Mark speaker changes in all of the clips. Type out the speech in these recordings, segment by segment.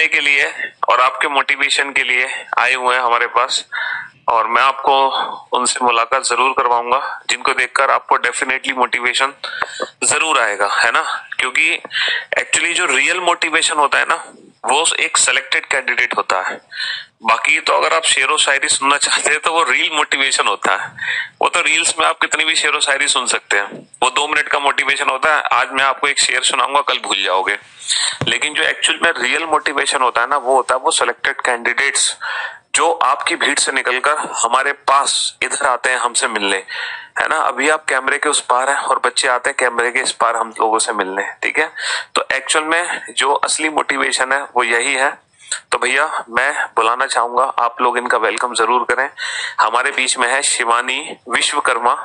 Speaker 1: मिलने के लिए और आपके मोटिवेशन के लिए आए हुए हैं हमारे पास, और मैं आपको उनसे मुलाकात जरूर करवाऊंगा, जिनको देखकर आपको डेफिनेटली मोटिवेशन जरूर आएगा, है ना। क्योंकि एक्चुअली जो रियल मोटिवेशन होता है ना, वो एक सेलेक्टेड कैंडिडेट होता है। बाकी तो अगर आप शेरो शायरी सुनना चाहते हैं तो वो रील मोटिवेशन होता है। वो तो रील्स में आप कितनी भी शेरो शायरी सुन सकते हैं, वो 2 मिनट का मोटिवेशन होता है। आज मैं आपको एक शेर सुनाऊंगा, कल भूल जाओगे। लेकिन जो एक्चुअल में रियल मोटिवेशन होता है ना, वो होता है वो सिलेक्टेड कैंडिडेट्स जो आपकी भीड़ से निकलकर हमारे पास इधर आते हैं हमसे मिलने, है ना। अभी आप कैमरे के उस पार हैं और बच्चे आते हैं कैमरे के इस पार हम लोगों से मिलने, ठीक है। तो एक्चुअल में जो असली मोटिवेशन है वो यही है। तो भैया मैं बुलाना चाहूंगा, आप लोग इनका वेलकम जरूर करें। हमारे बीच में है शिवानी विश्वकर्मा,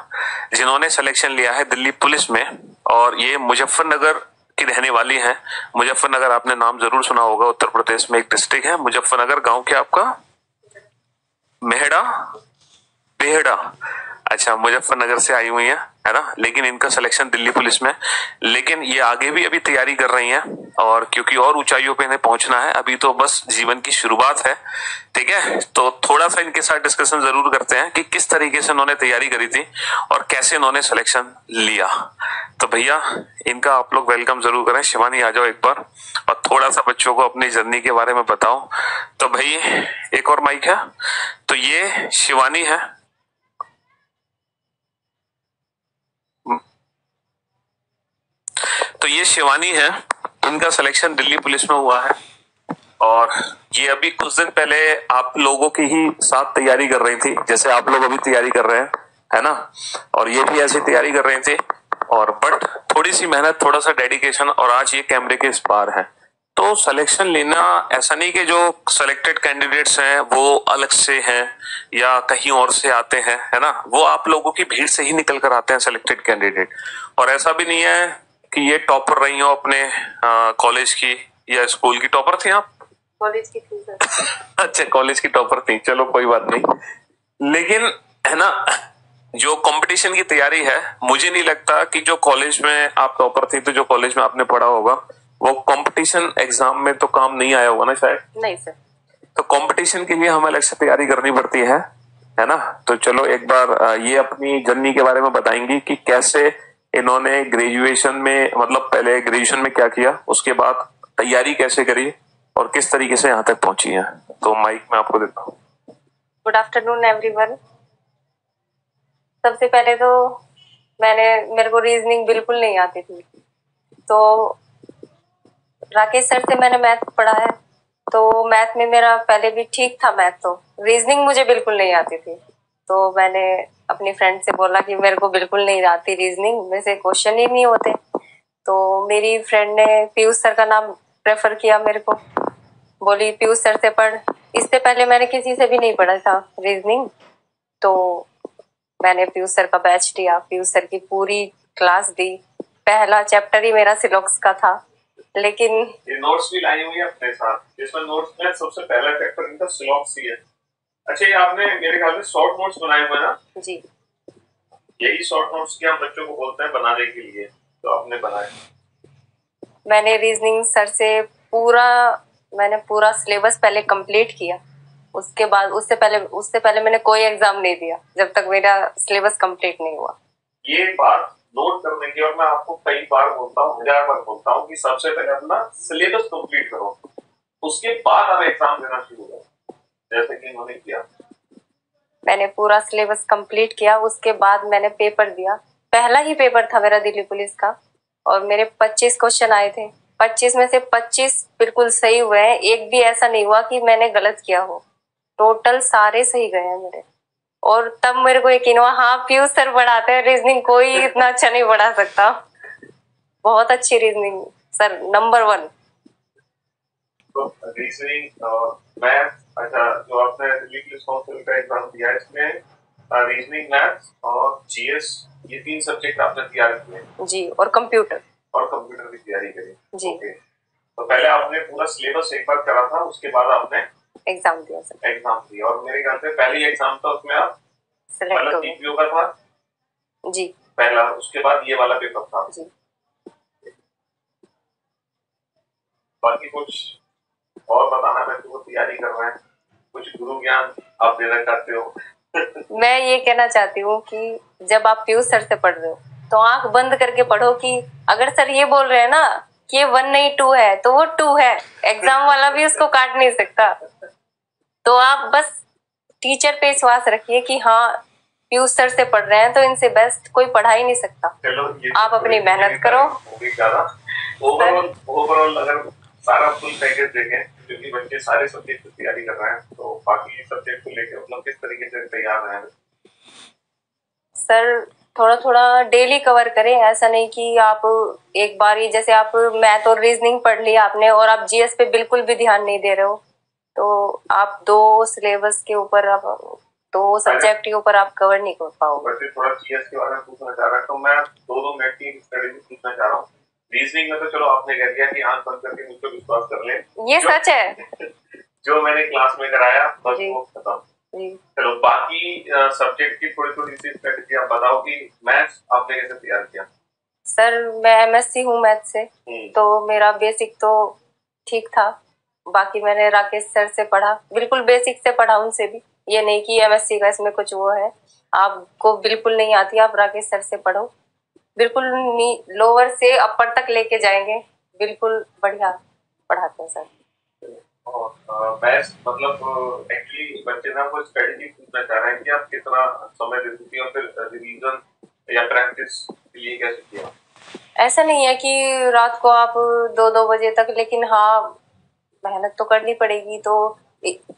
Speaker 1: जिन्होंने सिलेक्शन लिया है दिल्ली पुलिस में, और ये मुजफ्फरनगर की रहने वाली हैं। मुजफ्फरनगर आपने नाम जरूर सुना होगा, उत्तर प्रदेश में एक डिस्ट्रिक्ट है मुजफ्फरनगर। गांव क्या आपका? मेहड़ा, बेहड़ा। अच्छा, मुजफ्फरनगर से आई हुई है ना। लेकिन इनका सिलेक्शन दिल्ली पुलिस में, लेकिन ये आगे भी अभी तैयारी कर रही हैं, और क्योंकि और ऊंचाइयों पे इन्हें पहुंचना है। अभी तो बस जीवन की शुरुआत है, ठीक है। तो थोड़ा सा इनके साथ डिस्कशन जरूर करते हैं कि किस तरीके से उन्होंने तैयारी करी थी और कैसे उन्होंने सिलेक्शन लिया। तो भैया इनका आप लोग वेलकम जरूर करें। शिवानी आ जाओ एक बार, और थोड़ा सा बच्चों को अपनी जर्नी के बारे में बताओ। तो भाई एक और माइक है, तो ये शिवानी है। तो ये शिवानी है, इनका सिलेक्शन दिल्ली पुलिस में हुआ है, और ये अभी कुछ दिन पहले आप लोगों की ही साथ तैयारी कर रही थी, जैसे आप लोग अभी तैयारी कर रहे हैं, है ना। और ये भी ऐसी तैयारी कर रही थी, और बट थोड़ी सी मेहनत, थोड़ा सा डेडिकेशन, और आज ये कैमरे के इस पार है। तो सिलेक्शन लेना ऐसा नहीं कि जो सिलेक्टेड कैंडिडेट्स हैं वो अलग से हैं या कहीं और से आते हैं, है ना। वो आप लोगों की भीड़ से ही निकल कर आते हैं सिलेक्टेड कैंडिडेट। और ऐसा भी नहीं है कि ये टॉपर रही हो अपने कॉलेज की या स्कूल की। टॉपर थी आप? कॉलेज की थी सर। अच्छा, कॉलेज की टॉपर थी, चलो कोई बात नहीं। लेकिन है ना, जो कंपटीशन की तैयारी है, मुझे नहीं लगता कि जो कॉलेज में आप टॉपर थी, तो जो कॉलेज में आपने पढ़ा होगा वो कंपटीशन एग्जाम में तो काम नहीं आया होगा ना शायद। नहीं सर। तो कंपटीशन के लिए हमें अलग से तैयारी करनी पड़ती है ना। तो चलो एक बार ये अपनी जर्नी के बारे में बताएंगी कि कैसे इन्होंने ग्रेजुएशन में, मतलब पहले ग्रेजुएशन में क्या किया, उसके बाद तैयारी कैसे करी, और किस तरीके से यहाँ तक पहुंची है। तो माइक मैं आपको देता हूँ।
Speaker 2: Good afternoon everyone. सबसे पहले तो मेरे को रीजनिंग बिल्कुल नहीं आती थी, तो राकेश सर से मैंने मैथ पढ़ा है। तो मैथ में मेरा पहले भी ठीक था मैथ, तो रीजनिंग मुझे बिल्कुल नहीं आती थी। तो मैंने अपनी फ्रेंड से बोला कि मेरे को बिल्कुल नहीं आती रीजनिंग, में से क्वेश्चन ही नहीं होते। तो मेरी फ्रेंड ने पीयूष सर का नाम प्रेफर किया मेरे को, बोली पीयूष सर से पढ़। इससे पहले मैंने किसी से भी नहीं पढ़ा था रीजनिंग, तो मैंने पीयूष सर का बैच लिया, पीयूष सर की पूरी क्लास दी। पहला चैप्टर ही मेरा सिलॉक्स का था, लेकिन
Speaker 1: ये नोट्स भी लाई हुई है अपने साथ, जिसमें नोट्स में सबसे पहला चैप्टर इनका सिलॉक्स ही है। अच्छा, ये आपने मेरे ख्याल में शॉर्ट नोट्स बनाए हुए ना
Speaker 2: जी।
Speaker 1: यही शॉर्ट नोट्स की हम बच्चों को बोलते हैं बनाने के लिए, तो आपने बनाए।
Speaker 2: मैंने रीजनिंग सर से मैंने पूरा सिलेबस पहले कंप्लीट किया। उसके बाद उससे पहले मैंने कोई एग्जाम नहीं दिया जब तक मेरा सिलेबस कंप्लीट नहीं हुआ।
Speaker 1: ये बात नोट करने की, और मैं आपको कई बार बोलता हूँ, 1000 बार बोलता हूँ कि सबसे पहले अपना सिलेबस कंप्लीट करो, उसके बाद आप एग्जाम देना शुरू करो, जैसे कि इन्होंने किया।
Speaker 2: मैंने पूरा सिलेबस कंप्लीट किया, उसके बाद मैंने पेपर दिया। पहला ही पेपर था मेरा दिल्ली पुलिस का, और मेरे 25 क्वेश्चन आए थे। 25 में से 25 बिल्कुल सही हुए हैं, एक भी ऐसा नहीं हुआ कि मैंने गलत किया हो। टोटल सारे सही गए हैं मेरे। और तब मेरे को यकीन हुआ, हाँ पीयूष सर पढ़ाते हैं रीजनिंग, कोई इतना अच्छा नहीं पढ़ा सकता। बहुत अच्छी रीजनिंग सर, नंबर 1।
Speaker 1: तो रीजनिंग और मैथ, अच्छा जो आपने दिल्ली पुलिस काउंसिल का एग्जाम दिया, इसमें रीजनिंग, मैथ्स और जीएस, ये 3 सब्जेक्ट आपने तैयार किए
Speaker 2: जी, और कंप्यूटर
Speaker 1: की तैयारी करी
Speaker 2: जी।
Speaker 1: ओके। तो पहले आपने पूरा सिलेबस एक बार करा था, उसके बाद आपने
Speaker 2: एग्जाम दिया सर।
Speaker 1: एग्जाम दिया, और मेरे ख्याल से पहली एग्जाम था उसमें आप
Speaker 2: सेलेक्ट हो
Speaker 1: TPO का था
Speaker 2: जी,
Speaker 1: पहला, उसके बाद ये वाला पेपर था जी। बाकी कुछ और तैयारी कर रहे हैं, कुछ गुरु ज्ञान आप देना चाहते हो?
Speaker 2: मैं ये कहना चाहती हूँ कि जब आप पीयूष सर से पढ़ रहे हो तो आंख बंद करके पढ़ो कि अगर सर ये बोल रहे हैं ना कि ये 1 नहीं 2 है तो वो 2 है, एग्जाम वाला भी उसको काट नहीं सकता। तो आप बस टीचर पे विश्वास रखिए कि हाँ पीयूष सर से पढ़ रहे हैं तो इनसे बेस्ट कोई पढ़ा ही नहीं सकता। आप अपनी मेहनत करो।
Speaker 1: ओवरऑल अगर सारा फुल पैकेज देखें, क्योंकि बच्चे सारे सब्जेक्ट की तैयारी कर रहे हैं, तो बाकी सब्जेक्ट को लेकर मतलब किस तरीके से तैयार हैं?
Speaker 2: सर थोड़ा थोड़ा डेली कवर करें, ऐसा नहीं कि आप एक बार ही, जैसे आप मैथ और रीजनिंग पढ़ लिया आपने और आप जीएस पे बिल्कुल भी ध्यान नहीं दे रहे हो तो आप 2 सिलेबस के ऊपर, आप 2 सब्जेक्ट के ऊपर आप कवर नहीं कर पाओगे।
Speaker 1: वैसे थोड़ा जीएस के बारे में पूछना चाह रहा तो मैं दो मिनट की स्टडी पूछना चाह रहा हूँ। रीजनिंग में तो चलो आपने कह दिया कि आंख बंद करके मुझ पर विश्वास कर ले,
Speaker 2: ये सच है।
Speaker 1: जो मैंने क्लास में कराया बस वो खत्म। चलो बाकी सब्जेक्ट की थोड़ी थोड़ी सी स्ट्रेटेजी आप बताओ कि मैथ्स आपने कैसे तैयार किया?
Speaker 2: सर मैं एमएससी हूँ मैथ से, तो मेरा बेसिक तो ठीक था। बाकी मैंने राकेश सर से पढ़ा, बिल्कुल बेसिक से पढ़ा उनसे भी, ये नहीं कि एमएससी का इसमें कुछ वो है। आपको बिल्कुल नहीं आती, आप राकेश सर से पढ़ो, बिल्कुल लोअर से अपर तक लेके जाएंगे, बिल्कुल बढ़िया पढ़ाते हैं सर।
Speaker 1: और मैथ्स मतलब एक्चुअली बच्चे ना कोई स्ट्रेटेजी पूछना चाह रहे हैं कि आप कितना समय दे सकती हो, फिर रिवीजन या प्रैक्टिस के लिए कैसे किया?
Speaker 2: ऐसा नहीं है कि रात को आप 2-2 बजे तक, लेकिन हाँ मेहनत तो करनी पड़ेगी। तो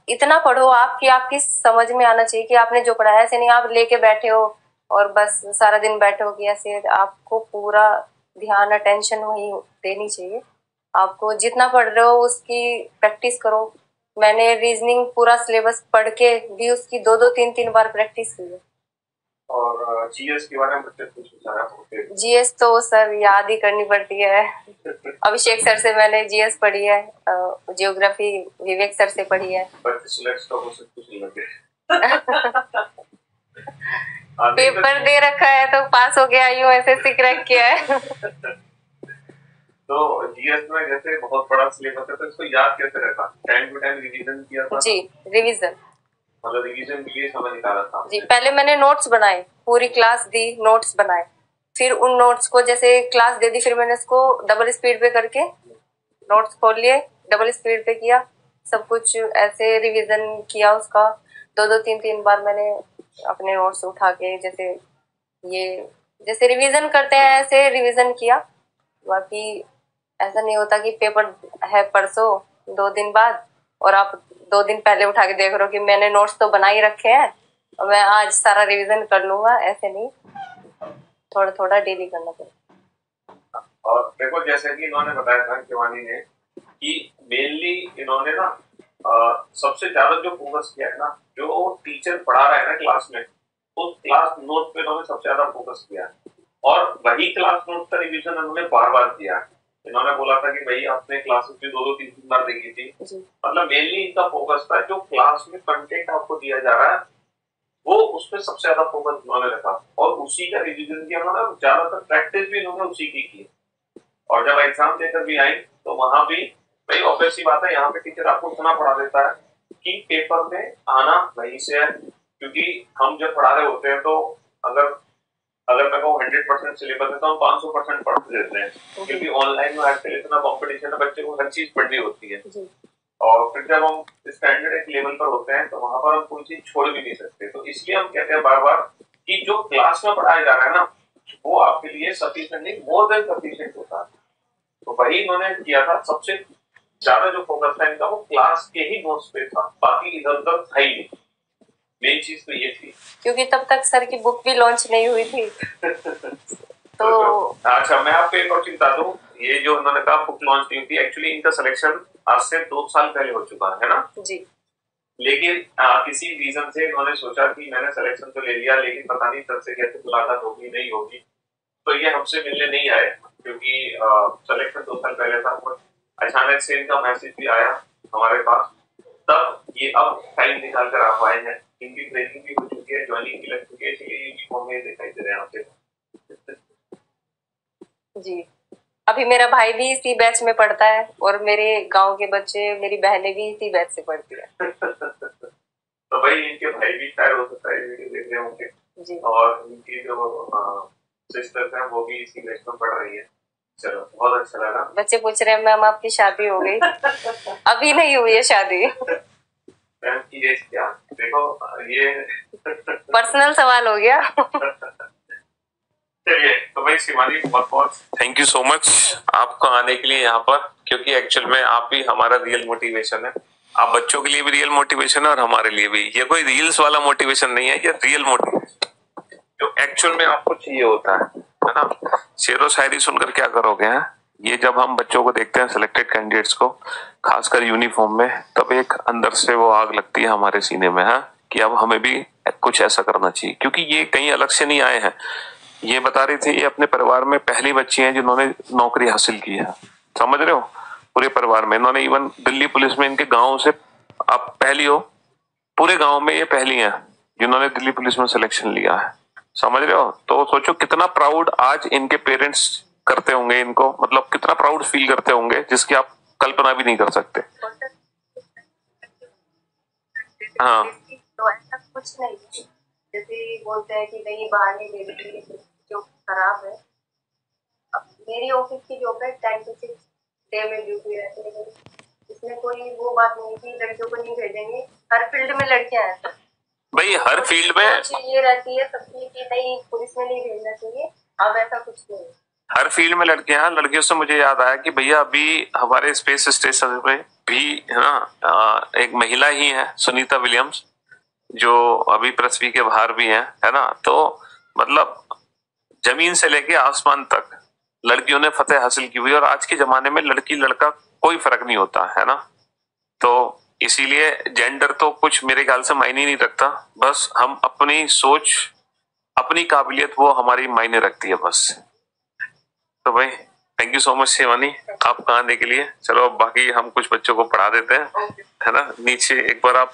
Speaker 2: इतना पढ़ो आप कि आपकी समझ में आना चाहिए कि आपने जो पढ़ा है। ऐसे नहीं आप लेके बैठे हो और बस सारा दिन बैठे हो कि ऐसे, आपको पूरा ध्यान अटेंशन वही देनी चाहिए। आपको जितना पढ़ रहे हो उसकी प्रैक्टिस करो। मैंने रीजनिंग पूरा सिलेबस पढ़ के भी उसकी 2-2 3-3 बार प्रैक्टिस की है।
Speaker 1: और जीएस के बारे में बच्चे पूछना चाह रहे हैं।
Speaker 2: जीएस तो सर याद ही करनी पड़ती है। अभिषेक सर से मैंने जीएस पढ़ी है, जियोग्राफी विवेक सर से पढ़ी है। पेपर दे रखा है तो पास हो गया, यूं ऐसे क्रैक किया है।
Speaker 1: तो जीएस में जैसे बहुत बड़ा सिलेबस है तो इसको याद कैसे रखा? टाइम टू टाइम रिवीजन किया था? जी रिवीजन, मतलब रिवीजन के लिए समय निकाला था जी। पहले मैंने नोट्स बनाए, पूरी क्लास दी, नोट्स बनाए, फिर उन नोट्स को जैसे क्लास दे दी, फिर मैंने इसको डबल स्पीड पे करके नोट्स खोल लिए, डबल स्पीड पे किया, सब कुछ ऐसे रिवीजन किया उसका। 2-2 3-3 बार मैंने अपने नोट्स उठा के जैसे ये जैसे रिवीजन करते हैं ऐसे रिवीजन किया। बाकी ऐसा नहीं होता कि पेपर है परसों 2 दिन बाद और आप 2 दिन पहले उठा के देख रहे हो कि मैंने नोट्स तो बना ही रखे हैं और मैं आज सारा रिवीजन कर लूंगा, ऐसे नहीं, थोड़ा थोड़ा डेली करना पड़ेगा। और देखो जैसे कि इन्होंने बताया था शिवानी ने कि मेनली इन्होंने ना सबसे ज्यादा जो फोकस किया है ना, जो टीचर पढ़ा रहा है ना क्लास में, उस क्लास नोट पे इन्होंने सबसे ज्यादा फोकस किया है और वही क्लास नोट का रिवीजन इन्होंने बार बार किया है। इन्होंने बोला था कि भाई आपने क्लासेस भी 2-2 3-3 बार देखी थी, मतलब मेनली इनका फोकस था जो क्लास में कंटेंट आपको दिया जा रहा है वो उस पर सबसे ज्यादा फोकस इन्होंने रखा और उसी का रिवीजन किया उन्होंने, ज्यादातर प्रैक्टिस भी इन्होंने उसी की की। और जब एग्जाम देकर भी आई तो वहां भी भाई ऑब्वियस सी बात है, यहाँ पे टीचर आपको इतना पढ़ा देता है कि पेपर में आना वहीं से है, क्योंकि हम जब पढ़ा रहे होते हैं तो अगर मैं कहूँ 100% सिलेबस है तो हम 500% पढ़ देते हैं, क्योंकि ऑनलाइन में आजकल इतना कॉम्पिटिशन है, बच्चे को हर चीज पढ़नी होती है। और फिर जब हम स्टैंडर्ड एक लेवल पर होते हैं तो वहां पर हम कोई चीज छोड़ भी नहीं सकते, तो इसलिए हम कहते हैं बार बार कि जो क्लास में पढ़ाया जा रहा है ना वो आपके लिए सफिशिएंट नहीं, मोर देन सफिशिएंट होता है। तो वही इन्होंने किया था, सबसे ज्यादा जो फोकस था इनका वो क्लास के ही नोट्स पे था, बाकी इधर उधर था ही नहीं। मेन चीज तो ये थी, क्योंकि तब तक सर की बुक भी लॉन्च नहीं हुई थी। तो अच्छा मैं आपको एक और चीज बता दूं, ये जो उन्होंने कहा बुक लॉन्च नहीं हुई थी, एक्चुअली इनका सिलेक्शन आज से 2 साल पहले हो चुका है ना जी। लेकिन किसी रीजन से इन्होंने सोचा कि मैंने सिलेक्शन तो ले लिया लेकिन पता नहीं सर से कैसे मुलाकात होगी नहीं होगी, तो ये हमसे मिलने नहीं आए, क्योंकि सिलेक्शन 2 साल पहले था। अचानक से इनका मैसेज भी आया हमारे पास, तब ये अब टाइम निकाल कर आप आए हैं, इनकी ट्रेनिंग भी हो चुकी है, ज्वाइनिंग भी लग चुकी है, इसलिए यूनिफॉर्म में दिखाई दे रहे हैं आपके जी।
Speaker 2: अभी मेरा भाई भी इसी बैच में पढ़ता है और मेरे गांव के बच्चे, मेरी बहनें भी इसी बैच से पढ़ती है।
Speaker 1: तो भाई इनके भाई भी शायद हो सकता है वीडियो देख रहे होंगे
Speaker 2: जी।
Speaker 1: और इनकी जो सिस्टर्स हैं वो भी इसी बैच में पढ़ रही है। चलो बहुत अच्छा लगा।
Speaker 2: बच्चे पूछ रहे हैं मैम आपकी शादी हो गई? अभी नहीं हुई है शादी।
Speaker 1: मैम की एज क्या? देखो ये
Speaker 2: पर्सनल सवाल हो गया।
Speaker 1: चलिए तो भाई शिवानी बहुत बहुत थैंक यू सो मच आपको आने के लिए यहाँ पर, क्योंकि एक्चुअल में आप ही हमारा रियल मोटिवेशन है। आप बच्चों के लिए भी रियल मोटिवेशन है और हमारे लिए भी। ये कोई रील्स वाला मोटिवेशन नहीं है, ये रियल मोटिवेशन जो एक्चुअल में आपको चाहिए होता है ना। शेरो शायरी सुनकर क्या करोगे हैं? ये जब हम बच्चों को देखते हैं सिलेक्टेड कैंडिडेट्स को, खासकर यूनिफॉर्म में, तब एक अंदर से वो आग लगती है हमारे सीने में है कि अब हमें भी कुछ ऐसा करना चाहिए, क्योंकि ये कहीं अलग से नहीं आए हैं। ये बता रही थी ये अपने परिवार में पहली बच्ची हैं जिन्होंने नौकरी हासिल की है, समझ रहे हो। पूरे परिवार में इन्होंने, इवन दिल्ली पुलिस में इनके गांव से आप पहली हो, पूरे गांव में ये पहली हैं जिन्होंने दिल्ली पुलिस में सिलेक्शन लिया है, समझ रहे हो। तो सोचो कितना प्राउड आज इनके पेरेंट्स करते होंगे इनको, मतलब कितना प्राउड फील करते होंगे जिसकी आप कल्पना भी नहीं कर सकते। हाँ
Speaker 2: तो ऐसा कुछ नहीं है, जैसे बोलते हैं कि नहीं बाहर नहीं भेजती जो खराब है। अब मेरी ऑफिस की जॉब है 10 to 6 डे में ड्यूटी रहती है, इसमें कोई वो बात नहीं कि लड़कियों को नहीं भेजेंगे। हर फील्ड में लड़कियां हैं
Speaker 1: भाई, हर फील्ड में
Speaker 2: ये रहती है सबकी कि नहीं पुलिस में नहीं भेजना चाहिए। अब ऐसा कुछ नहीं,
Speaker 1: हर फील्ड में लड़कियां हैं। लड़कियों से मुझे याद आया कि भैया अभी हमारे स्पेस स्टेशन पे भी है ना एक महिला ही है, सुनीता विलियम्स, जो अभी पृथ्वी के बाहर भी है ना। तो मतलब जमीन से लेके आसमान तक लड़कियों ने फतेह हासिल की हुई, और आज के जमाने में लड़की लड़का कोई फर्क नहीं होता है ना। तो इसीलिए जेंडर तो कुछ मेरे ख्याल से मायने नहीं रखता, बस हम अपनी सोच, अपनी काबिलियत वो हमारी मायने रखती है बस। तो भाई thank you so much Shivani आपका आने के लिए। चलो अब बाकी हम कुछ बच्चों को पढ़ा देते हैं है ना। नीचे एक बार आप